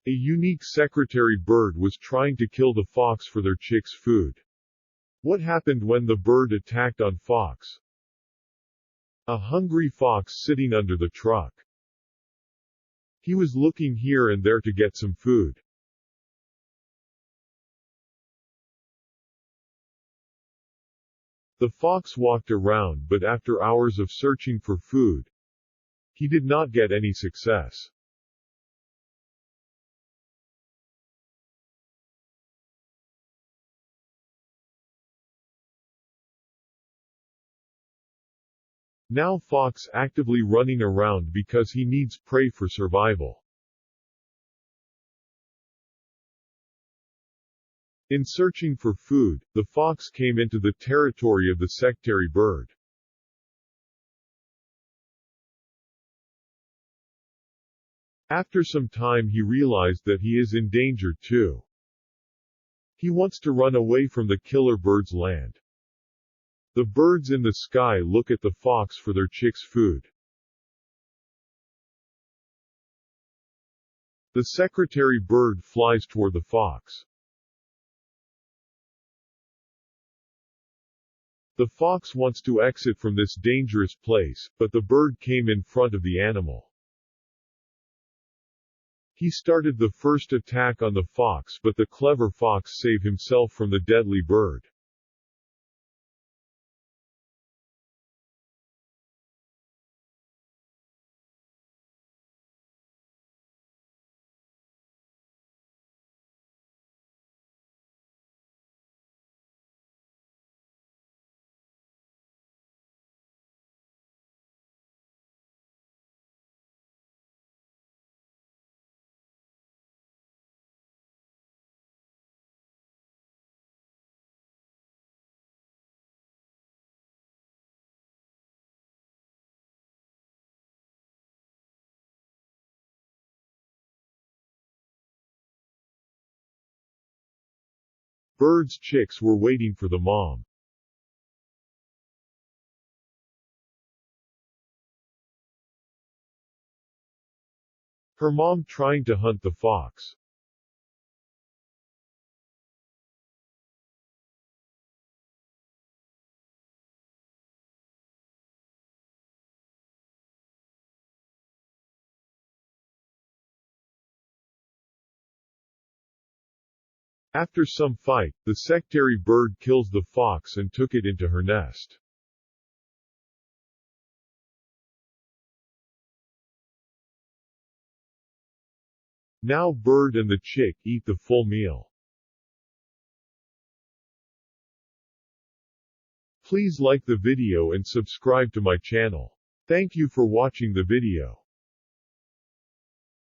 A unique secretary bird was trying to kill the fox for their chicks' food. What happened when the bird attacked on fox? A hungry fox sitting under the truck. He was looking here and there to get some food. The fox walked around, but after hours of searching for food, he did not get any success. Now fox actively running around because he needs prey for survival. In searching for food, the fox came into the territory of the secretary bird. After some time he realized that he is in danger too. He wants to run away from the killer bird's land. The birds in the sky look at the fox for their chicks' food. The secretary bird flies toward the fox. The fox wants to exit from this dangerous place, but the bird came in front of the animal. He started the first attack on the fox, but the clever fox saved himself from the deadly bird. Bird's chicks were waiting for the mom. Her mom trying to hunt the fox. After some fight, the secretary bird kills the fox and took it into her nest. Now bird and the chick eat the full meal. Please like the video and subscribe to my channel. Thank you for watching the video.